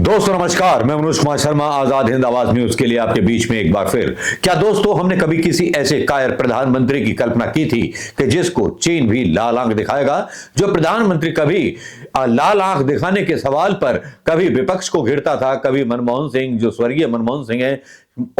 दोस्तों नमस्कार, मैं मनोज कुमार शर्मा आजाद हिंद आवाज न्यूज के लिए आपके बीच में एक बार फिर। क्या दोस्तों हमने कभी किसी ऐसे कायर प्रधानमंत्री की कल्पना की थी कि जिसको चीन भी लाल आंख दिखाएगा? जो प्रधानमंत्री कभी लाल आंख दिखाने के सवाल पर कभी विपक्ष को घेरता था, कभी मनमोहन सिंह, जो स्वर्गीय मनमोहन सिंह हैं,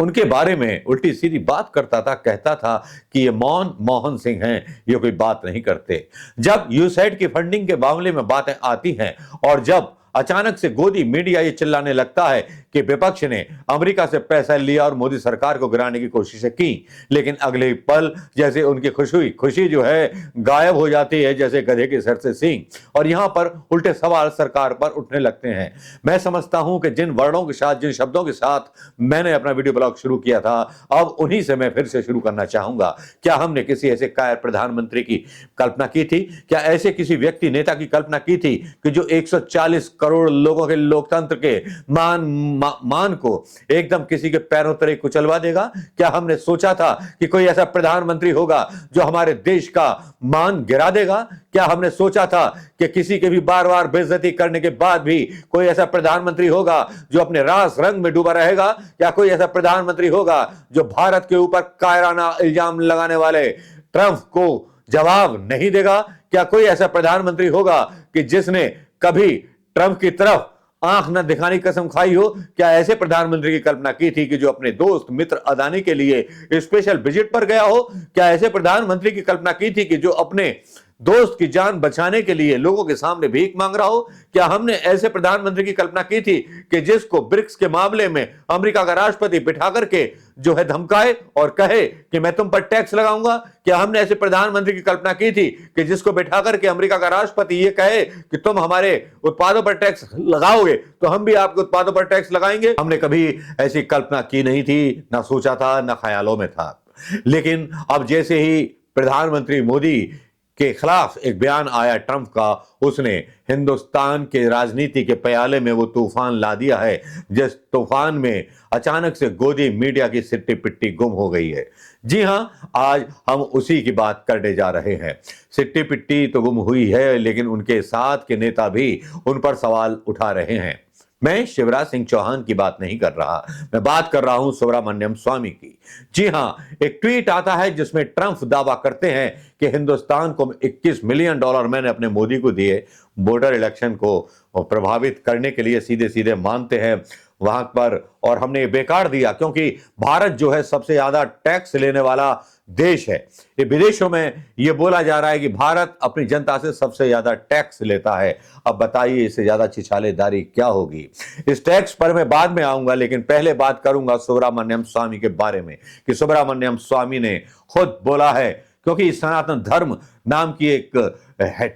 उनके बारे में उल्टी सीधी बात करता था, कहता था कि ये मोहन सिंह हैं, ये कोई बात नहीं करते। जब यूसैइड की फंडिंग के मामले में बातें आती हैं और जब अचानक से गोदी मीडिया ये चिल्लाने लगता है कि विपक्ष ने अमेरिका से पैसा लिया और मोदी सरकार को गिराने की कोशिशें की, लेकिन अगले पल जैसे उनकी खुशी जो है गायब हो जाती है, जैसे गधे के सर से सींग, और यहां पर उल्टे सवाल सरकार पर उठने लगते हैं। मैं समझता हूं कि जिन वर्णों के साथ, जिन शब्दों के साथ मैंने अपना वीडियो ब्लॉग शुरू किया था, अब उन्हीं से मैं फिर से शुरू करना चाहूंगा। क्या हमने किसी ऐसे कायर प्रधानमंत्री की कल्पना की थी? क्या ऐसे किसी व्यक्ति, नेता की कल्पना की थी कि जो 140 करोड़ लोगों के लोकतंत्र के मान को एकदम किसी के पैरों तले कुचलवा देगा? क्या हमने सोचा था कि कोई ऐसा प्रधानमंत्री होगा जो हमारे देश का मान गिरा देगा? क्या हमने सोचा था कि किसी के भी बार बार बेइज्जती करने के बाद भी कोई ऐसा प्रधानमंत्री होगा जो अपने रास रंग में डूबा रहेगा? क्या कोई ऐसा प्रधानमंत्री होगा जो भारत के ऊपर कायराना इल्जाम लगाने वाले ट्रंप को जवाब नहीं देगा? क्या कोई ऐसा प्रधानमंत्री होगा कि जिसने कभी ट्रंप की तरफ आंख न दिखाने की कसम खाई हो? क्या ऐसे प्रधानमंत्री की कल्पना की थी कि जो अपने दोस्त मित्र अदानी के लिए स्पेशल विजिट पर गया हो? क्या ऐसे प्रधानमंत्री की कल्पना की थी कि जो अपने दोस्त की जान बचाने के लिए लोगों के सामने भीख मांग रहा हो? क्या हमने ऐसे प्रधानमंत्री की कल्पना की थी कि जिसको ब्रिक्स के मामले में अमेरिका का राष्ट्रपति बिठा करके जो है धमकाए और कहे कि मैं तुम पर टैक्स लगाऊंगा? क्या हमने ऐसे प्रधानमंत्री की कल्पना की थी कि जिसको बिठा करके अमेरिका का राष्ट्रपति ये कहे कि तुम हमारे उत्पादों पर टैक्स लगाओगे तो हम भी आपके उत्पादों पर टैक्स लगाएंगे? हमने कभी ऐसी कल्पना की नहीं थी, ना सोचा था, ना ख्यालों में था। लेकिन अब जैसे ही प्रधानमंत्री मोदी के खिलाफ एक बयान आया ट्रंप का, उसने हिंदुस्तान के राजनीति के प्याले में वो तूफान ला दिया है जिस तूफान में अचानक से गोदी मीडिया की सिट्टी पिट्टी गुम हो गई है। जी हां, आज हम उसी की बात करने जा रहे हैं। सिट्टी पिट्टी तो गुम हुई है, लेकिन उनके साथ के नेता भी उन पर सवाल उठा रहे हैं। मैं शिवराज सिंह चौहान की बात नहीं कर रहा, मैं बात कर रहा हूं सुब्रमण्यम स्वामी की। जी हां, एक ट्वीट आता है जिसमें ट्रंप दावा करते हैं कि हिंदुस्तान को $21 मिलियन मैंने अपने मोदी को दिए बॉर्डर इलेक्शन को प्रभावित करने के लिए, सीधे सीधे मानते हैं वहां पर, और हमने ये बेकार दिया क्योंकि भारत जो है सबसे ज्यादा टैक्स लेने वाला देश है। ये विदेशों में ये बोला जा रहा है कि भारत अपनी जनता से सबसे ज्यादा टैक्स लेता है। अब बताइए इससे ज्यादा छिछालेदारी क्या होगी? इस टैक्स पर मैं बाद में आऊंगा, लेकिन पहले बात करूंगा सुब्रमण्यम स्वामी के बारे में कि सुब्रमण्यम स्वामी ने खुद बोला है, क्योंकि सनातन धर्म नाम की एक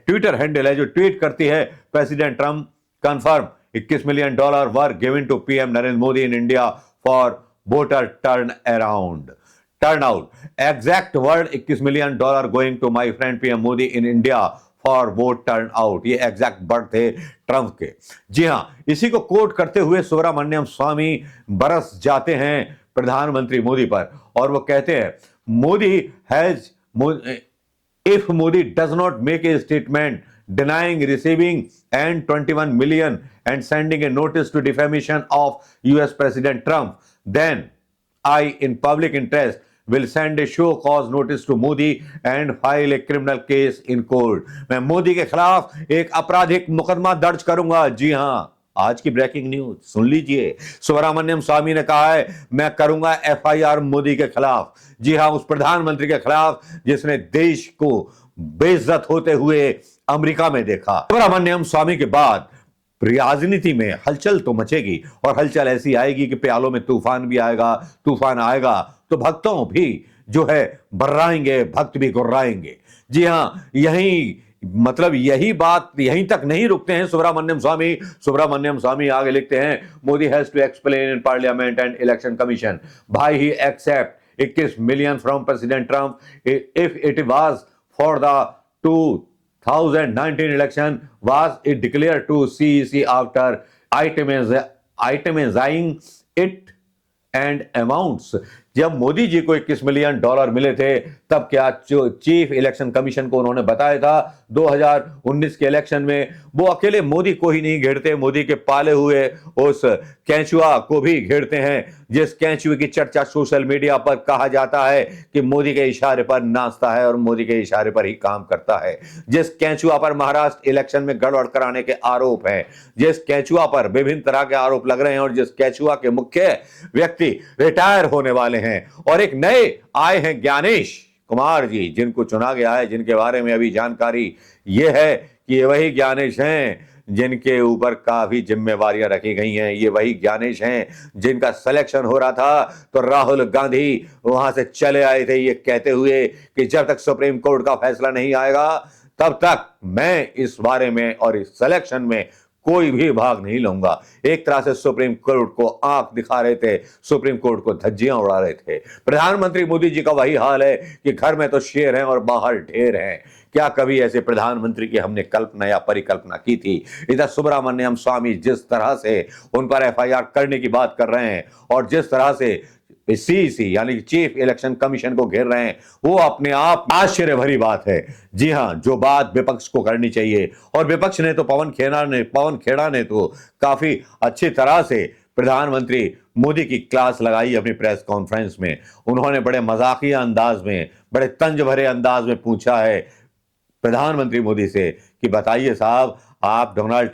ट्विटर हैंडल है जो ट्वीट करती है, president Trump confirm $21 million were given to PM Narendra Modi in India for voter turnout. Exact word $21 million going to my friend PM Modi in India for vote turn out. ये एग्जैक्ट वर्ड थे Trump के। जी हां, इसी को coat करते हुए सुब्रमण्यम स्वामी बरस जाते हैं प्रधानमंत्री मोदी पर और वो कहते हैं, Modi has if Modi does not make a statement denying receiving and 21 million and sending a notice to defamation of US President Trump, then I, in public interest, will send a show cause notice to Modi and file a criminal case in court. मैं मोदी के खिलाफ एक आपराधिक मुकदमा दर्ज करूंगा। जी हां, आज की ब्रेकिंग न्यूज सुन लीजिए। सुब्रमण्यम स्वामी ने कहा है, मैं करूंगा एफआईआर मोदी के खिलाफ। जी हां, उस प्रधानमंत्री के खिलाफ जिसने देश को बेइज्जत होते हुए अमेरिका में देखा। सुब्रमण्यम स्वामी के बाद राजनीति में हलचल तो मचेगी और हलचल ऐसी आएगी कि प्यालों में तूफान भी आएगा। तूफान आएगा तो भक्तों भी जो है बर्राएंगे, भक्त भी गुर्राएंगे। जी हां, यही बात यहीं तक नहीं रुकते हैं सुब्रमण्यम स्वामी आगे लिखते हैं, Modi has to explain in parliament and election commission why he accept 21 million from president Trump if it was for the 2019 election, was it declared to CEC after itemizing it and amounts? जब मोदी जी को 21 million dollar मिले थे तब क्या chief election commission को उन्होंने बताया था 2019 के इलेक्शन में वो अकेले मोदी को ही नहीं घेरते, मोदी के पाले हुए उस केंचुआ को भी घेरते हैं, जिस केंचुए की चर्चा सोशल मीडिया पर कहा जाता है कि मोदी के इशारे पर नाचता है और मोदी के इशारे पर ही काम करता है, जिस केंचुआ पर महाराष्ट्र इलेक्शन में गड़बड़ कराने के आरोप हैं, जिस केंचुआ पर विभिन्न तरह के आरोप लग रहे हैं और जिस केंचुआ के मुख्य व्यक्ति रिटायर होने वाले हैं और एक नए आए हैं ज्ञानेश कुमार जी, जिनको चुना गया है, जिनके बारे में अभी जानकारी यह है कि ये वही ज्ञानेश हैं जिनके ऊपर काफी जिम्मेवारियां रखी गई हैं, ये वही ज्ञानेश हैं जिनका सिलेक्शन हो रहा था तो राहुल गांधी वहां से चले आए थे ये कहते हुए कि जब तक सुप्रीम कोर्ट का फैसला नहीं आएगा तब तक मैं इस बारे में और इस सिलेक्शन में कोई भी भाग नहीं लूंगा। एक तरह से सुप्रीम कोर्ट को आंख दिखा रहे थे, सुप्रीम कोर्ट को धज्जियां उड़ा रहे थे। प्रधानमंत्री मोदी जी का वही हाल है कि घर में तो शेर हैं और बाहर ढेर हैं। क्या कभी ऐसे प्रधानमंत्री की हमने कल्पना या परिकल्पना की थी? इधर सुब्रमण्यम स्वामी जिस तरह से उन पर एफआईआर करने की बात कर रहे हैं और जिस तरह से सीईसी यानी चीफ इलेक्शन कमीशन को घेर रहे हैं, वो अपने आप आश्चर्य भरी बात है। जी हां, जो बात विपक्ष को करनी चाहिए और विपक्ष ने तो पवन खेड़ा ने तो काफी अच्छी तरह से प्रधानमंत्री मोदी की क्लास लगाई अपनी प्रेस कॉन्फ्रेंस में। उन्होंने बड़े मजाकिया अंदाज में, बड़े तंज भरे अंदाज में पूछा है प्रधानमंत्री मोदी से कि बताइए साहब, आप डोनाल्ड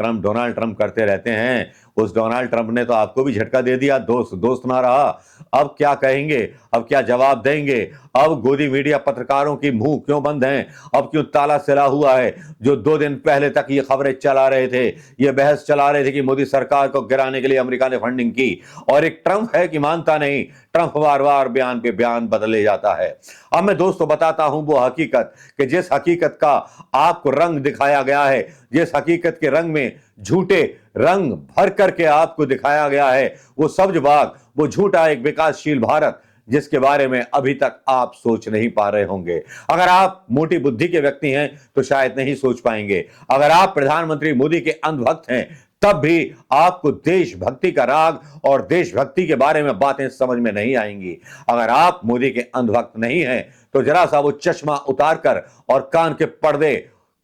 ट्रंप करते रहते हैं, उस डोनाल्ड ट्रंप ने तो आपको भी झटका दे दिया, दोस्त ना रहा। अब क्या कहेंगे, अब क्या जवाब देंगे? अब गोदी मीडिया पत्रकारों की मुंह क्यों बंद हैं? अब क्यों ताला सिला हुआ है? जो 2 दिन पहले तक ये खबरें चला रहे थे, ये बहस चला रहे थे कि मोदी सरकार को गिराने के लिए अमेरिका ने फंडिंग की, और एक ट्रंप है कि मानता नहीं, ट्रंप बार बार बयान पे बयान बदले जाता है। अब मैं दोस्तों बताता हूं वो हकीकत कि जिस हकीकत का आपको रंग दिखाया गया है, जिस हकीकत के रंग में झूठे रंग भर करके आपको दिखाया गया है, वो सब्ज बाग, वो झूठा एक विकासशील भारत जिसके बारे में अभी तक आप सोच नहीं पा रहे होंगे। अगर आप मोटी बुद्धि के व्यक्ति हैं तो शायद नहीं सोच पाएंगे। अगर आप प्रधानमंत्री मोदी के अंधभक्त हैं तब भी आपको देशभक्ति का राग और देशभक्ति के बारे में बातें समझ में नहीं आएंगी। अगर आप मोदी के अंधभक्त नहीं हैं तो जरा सा वो चश्मा उतार कर और कान के पर्दे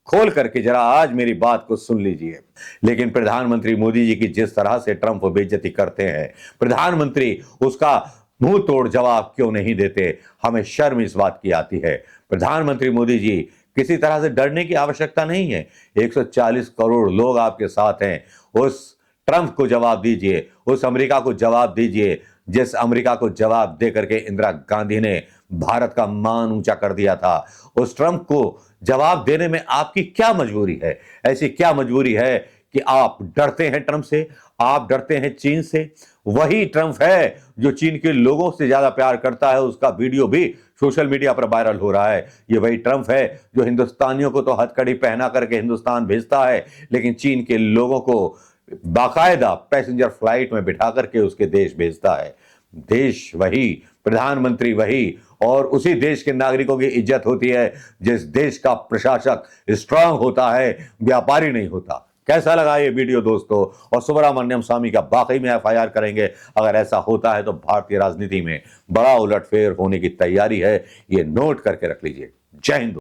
खोल करके जरा आज मेरी बात को सुन लीजिए। लेकिन प्रधानमंत्री मोदी जी की जिस तरह से ट्रंप बेइज्जती करते हैं, प्रधानमंत्री उसका मुंह तोड़ जवाब क्यों नहीं देते? हमें शर्म इस बात की आती है। प्रधानमंत्री मोदी जी, किसी तरह से डरने की आवश्यकता नहीं है। 140 करोड़ लोग आपके साथ हैं। उस ट्रंप को जवाब दीजिए, उस अमेरिका को जवाब दीजिए जिस अमेरिका को जवाब दे करके इंदिरा गांधी ने भारत का मान ऊंचा कर दिया था। उस ट्रंप को जवाब देने में आपकी क्या मजबूरी है? ऐसी क्या मजबूरी है कि आप डरते हैं ट्रंप से, आप डरते हैं चीन से? वही ट्रंप है जो चीन के लोगों से ज्यादा प्यार करता है, उसका वीडियो भी सोशल मीडिया पर वायरल हो रहा है। ये वही ट्रंप है जो हिंदुस्तानियों को तो हथकड़ी पहना करके हिंदुस्तान भेजता है, लेकिन चीन के लोगों को बाकायदा पैसेंजर फ्लाइट में बिठा करके उसके देश भेजता है। देश वही, प्रधानमंत्री वही, और उसी देश के नागरिकों की इज्जत होती है जिस देश का प्रशासक स्ट्रांग होता है, व्यापारी नहीं होता। कैसा लगा ये वीडियो दोस्तों? और सुब्रमण्यम स्वामी का वाकई में एफआईआर करेंगे? अगर ऐसा होता है तो भारतीय राजनीति में बड़ा उलटफेर होने की तैयारी है, ये नोट करके रख लीजिए। जय हिंद।